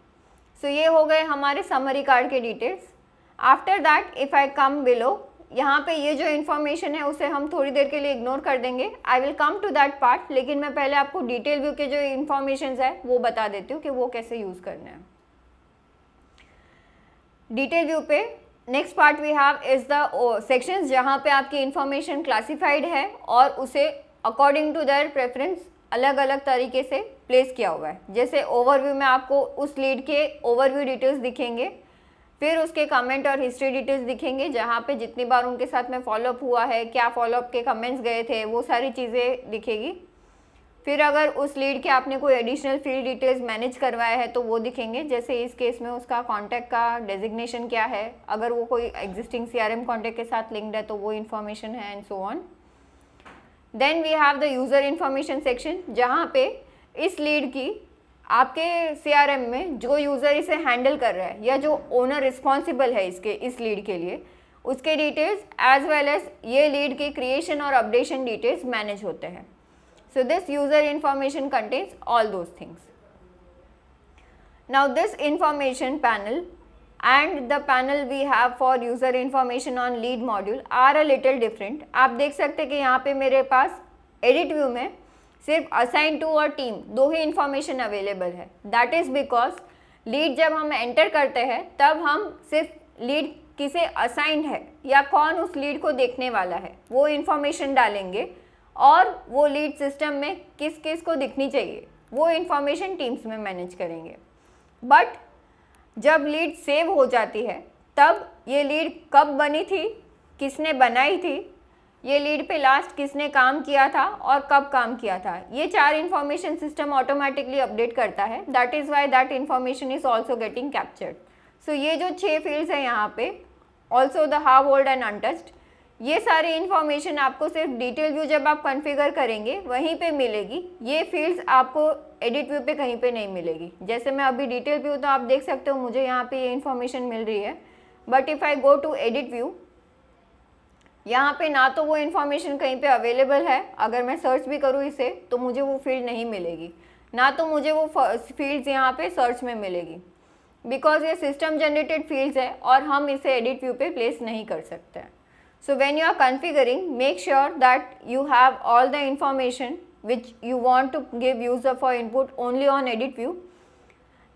So ये हो गए हमारे समरी कार्ड के details. After that if I come below, यहाँ पे ये जो इन्फॉर्मेशन है उसे हम थोड़ी देर के लिए इग्नोर कर देंगे, I will come to that part, लेकिन मैं पहले आपको डिटेल व्यू के जो इन्फॉर्मेशन है वो बता देती हूँ कि वो कैसे यूज़ करना है। डिटेल व्यू पे next part we have is the sections, जहाँ पे आपकी इंफॉर्मेशन क्लासिफाइड है और उसे अकॉर्डिंग टू देयर प्रेफरेंस अलग अलग तरीके से प्लेस किया हुआ है। जैसे ओवरव्यू में आपको उस लीड के ओवरव्यू डिटेल्स दिखेंगे, फिर उसके कमेंट और हिस्ट्री डिटेल्स दिखेंगे, जहाँ पे जितनी बार उनके साथ में फॉलोअप हुआ है, क्या फॉलोअप के कमेंट्स गए थे, वो सारी चीज़ें दिखेगी। फिर अगर उस लीड के आपने कोई एडिशनल फील्ड डिटेल्स मैनेज करवाया है तो वो दिखेंगे, जैसे इस केस में उसका कॉन्टैक्ट का डेजिग्नेशन क्या है, अगर वो कोई एग्जिस्टिंग CRM कॉन्टैक्ट के साथ लिंक्ड है तो वो इन्फॉर्मेशन है, and so on. Then we have the user information section, जहाँ पे इस लीड की आपके CRM में जो यूज़र इसे हैंडल कर रहा है या जो ओनर रिस्पॉन्सिबल है इस लीड के लिए, उसके डिटेल्स एज वेल एज ये लीड की क्रिएशन और अपडेशन डिटेल्स मैनेज होते हैं। So this user information contains all those things. Now this information panel and the panel we have for user information on lead module are a little different. आप देख सकते हैं कि यहाँ पे मेरे पास edit view में सिर्फ assign to और team दो ही information अवेलेबल है। That is because lead जब हम enter करते हैं तब हम सिर्फ lead किसे assigned है या कौन उस lead को देखने वाला है वो information डालेंगे, और वो लीड सिस्टम में किस किस को दिखनी चाहिए वो इन्फॉर्मेशन टीम्स में मैनेज करेंगे। बट जब लीड सेव हो जाती है तब ये लीड कब बनी थी, किसने बनाई थी, ये लीड पे लास्ट किसने काम किया था और कब काम किया था, ये 4 इन्फॉर्मेशन सिस्टम ऑटोमेटिकली अपडेट करता है। That is why that information is also getting captured. So ये जो 6 फील्ड्स हैं यहाँ पे, also the how old and untouched, ये सारी इन्फॉर्मेशन आपको सिर्फ डिटेल व्यू जब आप कॉन्फ़िगर करेंगे वहीं पे मिलेगी। ये फील्ड्स आपको एडिट व्यू पे कहीं पे नहीं मिलेगी। जैसे मैं अभी डिटेल व्यू तो आप देख सकते हो मुझे यहाँ पे ये इन्फॉर्मेशन मिल रही है, but if I go to edit view, यहाँ पे ना तो वो इन्फॉर्मेशन कहीं पे अवेलेबल है, अगर मैं सर्च भी करूँ इसे तो मुझे वो फील्ड नहीं मिलेगी, ना तो मुझे वो फील्ड्स यहाँ पे सर्च में मिलेगी, बिकॉज ये सिस्टम जनरेटेड फील्ड्स है और हम इसे एडिट व्यू पे प्लेस नहीं कर सकते हैं। So when you are configuring, make sure that you have all the information which you want to give user for input only on edit view,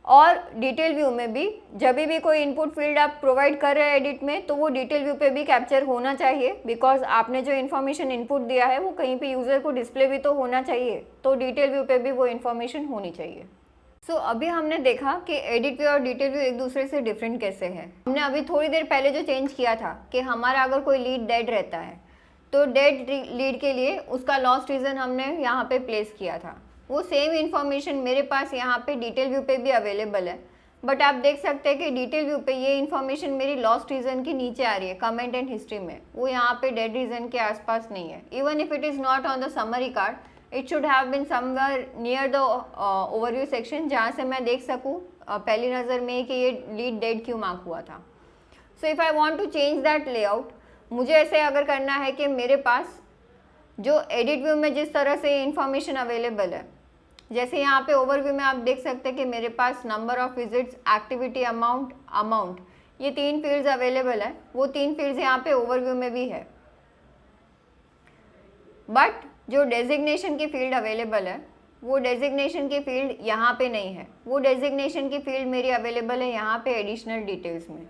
और डिटेल व्यू में भी जब भी कोई इनपुट फील्ड आप प्रोवाइड कर रहे हैं एडिट में तो वो डिटेल व्यू पे भी कैप्चर होना चाहिए, बिकॉज आपने जो इन्फॉर्मेशन इनपुट दिया है वो कहीं पे यूज़र को डिस्प्ले भी तो होना चाहिए, तो डिटेल व्यू पे भी वो इन्फॉर्मेशन होनी चाहिए। सो अभी हमने देखा कि एडिट व्यू और डिटेल व्यू एक दूसरे से डिफरेंट कैसे है। हमने अभी थोड़ी देर पहले जो चेंज किया था कि हमारा अगर कोई लीड डेड रहता है तो डेड लीड के लिए उसका लॉस्ट रीज़न हमने यहाँ पे प्लेस किया था, वो सेम इन्फॉर्मेशन मेरे पास यहाँ पे डिटेल व्यू पे भी अवेलेबल है। बट आप देख सकते हैं कि डिटेल व्यू पे ये इन्फॉर्मेशन मेरी लॉस्ट रीज़न के नीचे आ रही है कमेंट एंड हिस्ट्री में, वो यहाँ पे डेड रीज़न के आसपास नहीं है। Even if it is not on the summary card, it should have been somewhere near the overview section, जहाँ से मैं देख सकूँ पहली नज़र में कि ये लीड डेड क्यों मार्क हुआ था। So if I want to change that layout, मुझे ऐसे अगर करना है कि मेरे पास जो एडिट व्यू में जिस तरह से इन्फॉर्मेशन अवेलेबल है, जैसे यहाँ पे ओवरव्यू में आप देख सकते हैं कि मेरे पास number of visits, activity amount, ये 3 फील्ड्स अवेलेबल है, वो 3 फील्ड्स यहाँ पे ओवरव्यू में भी है। बट जो डेजिग्नेशन की फील्ड अवेलेबल है वो डेजिग्नेशन की फील्ड यहाँ पे नहीं है, वो डेजिग्नेशन की फील्ड मेरी अवेलेबल है यहाँ पे एडिशनल डिटेल्स में।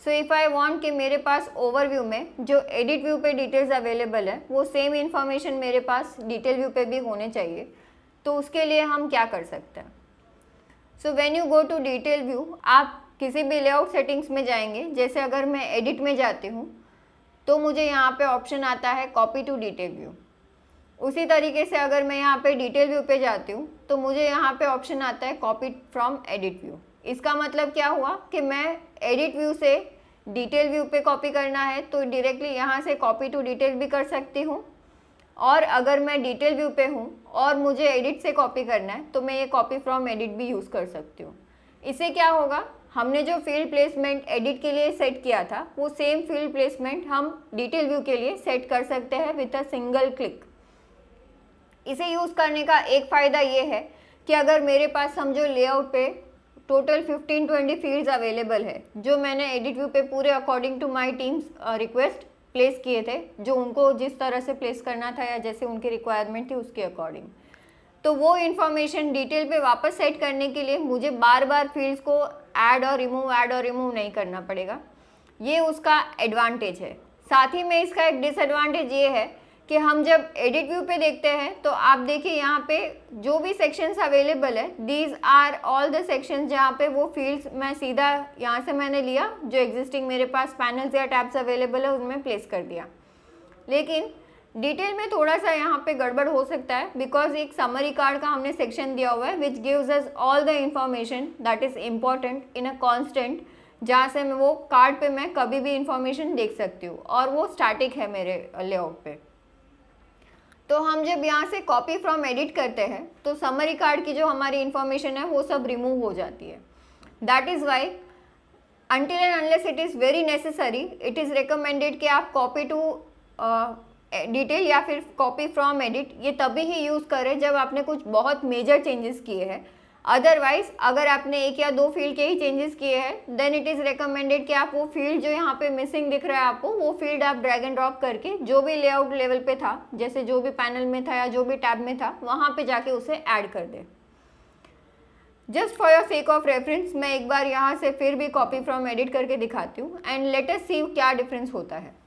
सो इफ़ आई वांट कि मेरे पास ओवरव्यू में जो एडिट व्यू पे डिटेल्स अवेलेबल है वो सेम इन्फॉर्मेशन मेरे पास डिटेल व्यू पे भी होने चाहिए, तो उसके लिए हम क्या कर सकते हैं। So when you go to detail view, आप किसी भी लेआउट सेटिंग्स में जाएंगे, जैसे अगर मैं एडिट में जाती हूँ तो मुझे यहाँ पे ऑप्शन आता है कॉपी टू डिटेल व्यू। उसी तरीके से अगर मैं यहाँ पे डिटेल व्यू पे जाती हूँ तो मुझे यहाँ पे ऑप्शन आता है कॉपी फ्रॉम एडिट व्यू। इसका मतलब क्या हुआ कि मैं एडिट व्यू से डिटेल व्यू पे कॉपी करना है तो डायरेक्टली यहाँ से कॉपी टू डिटेल भी कर सकती हूँ, और अगर मैं डिटेल व्यू पे हूँ और मुझे एडिट से कॉपी करना है तो मैं ये कॉपी फ्रॉम एडिट भी यूज़ कर सकती हूँ। इससे क्या होगा, हमने जो फील्ड प्लेसमेंट एडिट के लिए सेट किया था वो सेम फील्ड प्लेसमेंट हम डिटेल व्यू के लिए सेट कर सकते हैं विथ अ सिंगल क्लिक। इसे यूज़ करने का एक फ़ायदा ये है कि अगर मेरे पास समझो लेआउट पे टोटल 15-20 फील्ड्स अवेलेबल है जो मैंने एडिट व्यू पे पूरे according to my teams request place किए थे, जो उनको जिस तरह से प्लेस करना था या जैसे उनकी रिक्वायरमेंट थी उसके अकॉर्डिंग, तो वो इन्फॉर्मेशन डिटेल पे वापस सेट करने के लिए मुझे बार बार फील्ड्स को ऐड और रिमूव नहीं करना पड़ेगा। ये उसका एडवांटेज है। साथ ही में इसका एक डिसएडवांटेज ये है कि हम जब एडिट व्यू पे देखते हैं तो आप देखिए यहाँ पे जो भी सेक्शंस अवेलेबल है, these are all the sections जहाँ पे वो फील्ड्स मैं सीधा यहाँ से मैंने लिया, जो एग्जिस्टिंग मेरे पास पैनल्स या टैब्स अवेलेबल है उनमें प्लेस कर दिया। लेकिन डिटेल में थोड़ा सा यहाँ पे गड़बड़ हो सकता है, बिकॉज एक समरी कार्ड का हमने सेक्शन दिया हुआ है which gives us all the information that is important in a constant, जहाँ से मैं वो कार्ड पे मैं कभी भी इंफॉर्मेशन देख सकती हूँ, और वो स्टैटिक है मेरे लेआउट पे। तो हम जब यहाँ से कॉपी फ्रॉम एडिट करते हैं तो समरी कार्ड की जो हमारी इंफॉर्मेशन है वो सब रिमूव हो जाती है। That is Y until and unless it is very necessary, it is recommended कि आप कॉपी टू डिटेल या फिर कॉपी फ्रॉम एडिट ये तभी ही यूज़ करें जब आपने कुछ बहुत मेजर चेंजेस किए हैं। अदरवाइज अगर आपने एक या दो फील्ड के ही चेंजेस किए हैं देन इट इज़ रिकमेंडेड कि आप वो फील्ड जो यहाँ पे मिसिंग दिख रहा है आपको, वो फील्ड आप ड्रैग एंड ड्रॉप करके जो भी लेआउट लेवल पे था, जैसे जो भी पैनल में था या जो भी टैब में था, वहाँ पे जाके उसे ऐड कर दें। Just for your sake of reference मैं एक बार यहाँ से फिर भी कॉपी फ्रॉम एडिट करके दिखाती हूँ एंड लेट अस सी क्या डिफरेंस होता है।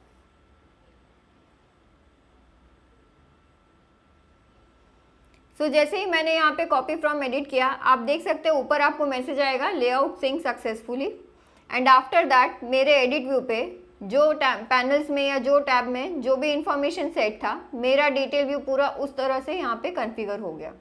सो जैसे ही मैंने यहाँ पे कॉपी फ्रॉम एडिट किया, आप देख सकते हैं ऊपर आपको मैसेज आएगा layout sync successfully, and after that मेरे एडिट व्यू पे जो पैनल्स में या जो टैब में जो भी इंफॉर्मेशन सेट था, मेरा डिटेल व्यू पूरा उस तरह से यहाँ पे कॉन्फ़िगर हो गया।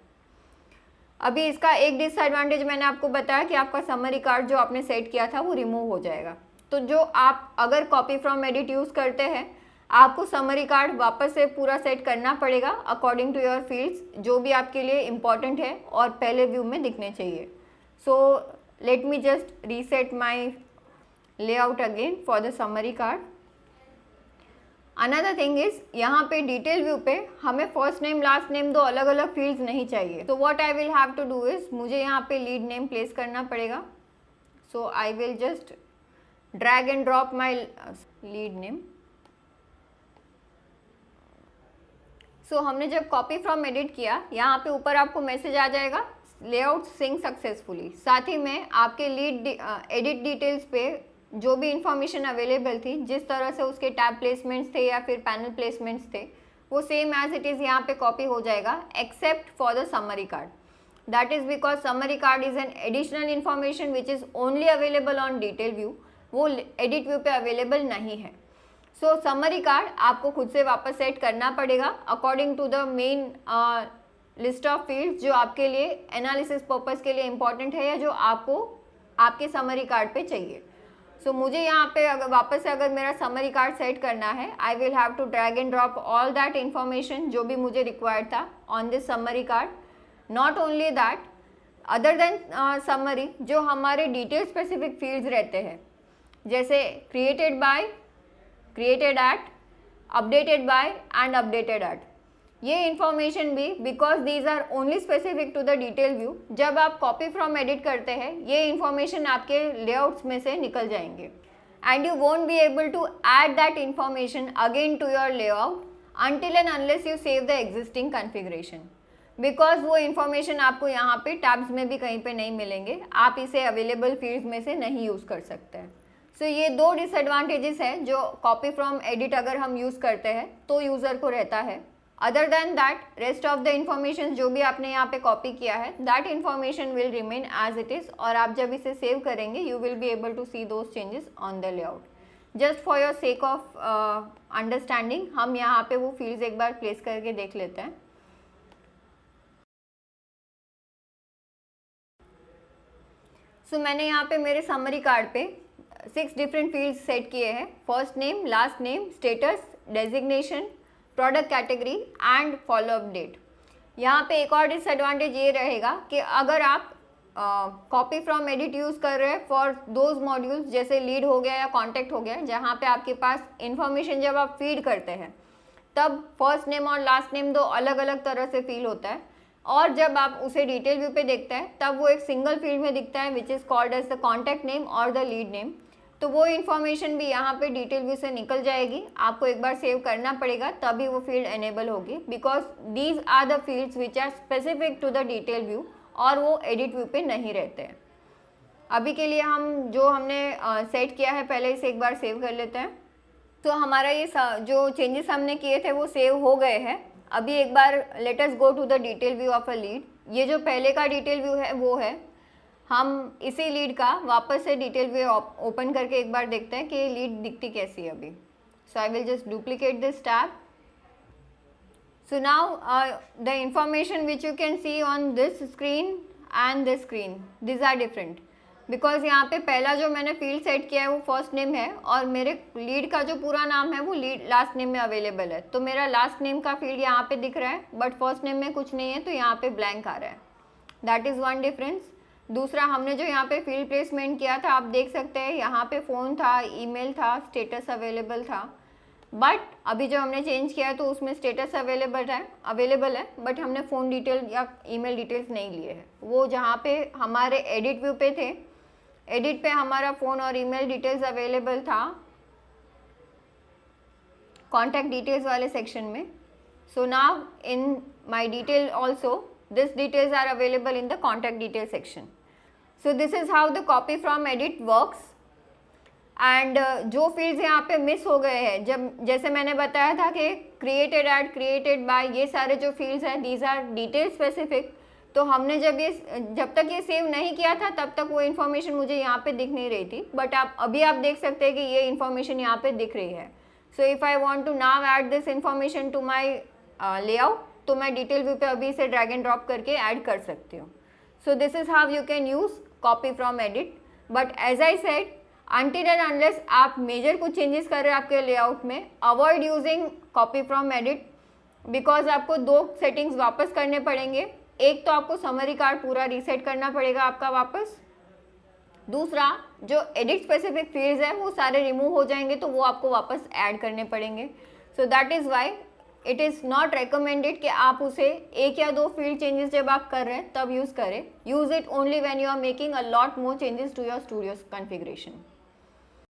अभी इसका एक डिसएडवांटेज मैंने आपको बताया कि आपका समरी कार्ड जो आपने सेट किया था वो रिमूव हो जाएगा। तो जो आप अगर कॉपी फ्रॉम एडिट यूज़ करते हैं, आपको समरी कार्ड वापस से पूरा सेट करना पड़ेगा अकॉर्डिंग टू योर फील्ड्स, जो भी आपके लिए इम्पॉर्टेंट है और पहले व्यू में दिखने चाहिए। So let me just reset my layout again for the summary card. Another thing is यहाँ पे डिटेल व्यू पे हमें फर्स्ट नेम लास्ट नेम दो अलग अलग फील्ड्स नहीं चाहिए। तो what I will have to do is, मुझे यहाँ पे लीड नेम प्लेस करना पड़ेगा। So I will just drag and drop my lead name. So हमने जब कॉपी फ्रॉम एडिट किया, यहाँ पे ऊपर आपको मैसेज आ जाएगा लेआउट सिंक सक्सेसफुली। साथ ही में आपके लीड एडिट डिटेल्स पे जो भी इंफॉर्मेशन अवेलेबल थी, जिस तरह से उसके टैब प्लेसमेंट्स थे या फिर पैनल प्लेसमेंट्स थे, वो सेम एज इट इज़ यहाँ पे कॉपी हो जाएगा except for the summary card. That is because summary card is an additional information which is only available on detail view, वो एडिट व्यू पे अवेलेबल नहीं है। सो समरी कार्ड आपको खुद से वापस सेट करना पड़ेगा according to the main list of fields जो आपके लिए एनालिसिस पर्पस के लिए इम्पॉर्टेंट है या जो आपको आपके समरी कार्ड पे चाहिए। सो मुझे यहाँ पे अगर वापस से अगर मेरा समरी कार्ड सेट करना है, I will have to drag and drop all that information जो भी मुझे रिक्वायर्ड था on this summary card. Not only that, other than summary जो हमारे डिटेल स्पेसिफिक फील्ड्स रहते हैं, जैसे created by, created at, updated by and updated at, ये इन्फॉर्मेशन भी because these are only specific to the detail view, जब आप कॉपी फ्रॉम एडिट करते हैं ये इन्फॉर्मेशन आपके लेआउट्स में से निकल जाएंगे and you won't be able to add that information again to your layout until and unless you save the existing configuration, because वो इन्फॉर्मेशन आपको यहाँ पे टैब्स में भी कहीं पे नहीं मिलेंगे, आप इसे अवेलेबल फील्ड्स में से नहीं यूज़ कर सकते हैं। सो ये दो डिसएडवांटेजेस हैं जो कॉपी फ्रॉम एडिट अगर हम यूज़ करते हैं तो यूज़र को रहता है। Other than that rest of the information जो भी आपने यहाँ पे कॉपी किया है, that information will remain as it is, और आप जब इसे सेव करेंगे you will be able to see those changes on the layout. Just for your sake of understanding हम यहाँ पे वो फील्ड्स एक बार प्लेस करके देख लेते हैं। सो मैंने यहाँ पे मेरे समरी कार्ड पे 6 डिफरेंट फील्ड्स सेट किए हैं, first name, last name, status, designation, product category and follow up date. यहाँ पे एक और डिसएडवांटेज ये रहेगा कि अगर आप कॉपी फ्रॉम एडिट यूज़ कर रहे हैं फॉर दोज मॉड्यूल्स जैसे लीड हो गया या कॉन्टैक्ट हो गया, जहाँ पे आपके पास इंफॉर्मेशन जब आप फीड करते हैं तब फर्स्ट नेम और लास्ट नेम दो अलग अलग तरह से फील होता है, और जब आप उसे डिटेल व्यू पे देखते हैं तब वो एक सिंगल फील्ड में दिखता है which is called as the contact name और द लीड नेम। तो वो इन्फॉर्मेशन भी यहाँ पे डिटेल व्यू से निकल जाएगी, आपको एक बार सेव करना पड़ेगा तभी वो फील्ड एनेबल होगी, because these are the fields which are specific to the detail view और वो एडिट व्यू पे नहीं रहते हैं। अभी के लिए हम जो हमने सेट किया है पहले इसे एक बार सेव कर लेते हैं। तो हमारा ये जो चेंजेस हमने किए थे वो सेव हो गए हैं। अभी एक बार let us go to the detail view of a lead. ये जो पहले का डिटेल व्यू है वो है, हम इसी लीड का वापस से डिटेल व्यू ओपन करके एक बार देखते हैं कि ये लीड दिखती कैसी है अभी। So I will just duplicate this tab. So now the information which you can see on this screen and this screen, these are different because यहाँ पे पहला जो मैंने फील्ड सेट किया है वो फर्स्ट नेम है और मेरे लीड का जो पूरा नाम है वो लीड लास्ट नेम में अवेलेबल है। तो मेरा लास्ट नेम का फील्ड यहाँ पे दिख रहा है बट फर्स्ट नेम में कुछ नहीं है, तो यहाँ पे ब्लैंक आ रहा है। That is one difference. दूसरा, हमने जो यहाँ पे फील्ड प्लेसमेंट किया था आप देख सकते हैं यहाँ पे फ़ोन था, ईमेल था, स्टेटस अवेलेबल था, बट अभी जो हमने चेंज किया है तो उसमें स्टेटस अवेलेबल है बट हमने फ़ोन डिटेल या ईमेल डिटेल्स नहीं लिए हैं। वो जहाँ पे हमारे एडिट व्यू पे थे, एडिट पे हमारा फ़ोन और ईमेल डिटेल्स अवेलेबल था कॉन्टैक्ट डिटेल्स वाले सेक्शन में। So now in my detail also this details are available in the contact detail section. So this is how the copy from edit works. And जो फील्ड्स यहाँ पे मिस हो गए हैं, जैसे मैंने बताया था कि क्रिएटेड एट, क्रिएटेड बाय, ये सारे जो फील्ड्स हैं दीज आर डिटेल स्पेसिफिक। तो हमने जब तक ये सेव नहीं किया था तब तक वो इन्फॉर्मेशन मुझे यहाँ पे दिख नहीं रही थी, बट अभी आप देख सकते हैं कि ये इन्फॉर्मेशन यहाँ पे दिख रही है। So if I want to now add this information to my layout, तो मैं डिटेल व्यू पे अभी इसे ड्रैग एंड ड्रॉप करके ऐड कर सकती हूँ। So this is how you can use copy from edit. But as I said, until and unless आप मेजर कुछ चेंजेस कर रहे हैं आपके लेआउट में, avoid using copy from edit because आपको दो सेटिंग्स वापस करने पड़ेंगे। एक तो आपको समरी कार्ड पूरा रीसेट करना पड़ेगा आपका वापस, दूसरा जो एडिट स्पेसिफिक फील्ड्स है वो सारे रिमूव हो जाएंगे तो वो आपको वापस ऐड करने पड़ेंगे। सो that is why it is not recommended कि आप उसे एक या दो फील्ड चेंजेस जब आप कर रहे हैं तब यूज़ करें। Use it only when you are making a lot more changes to your studio's configuration.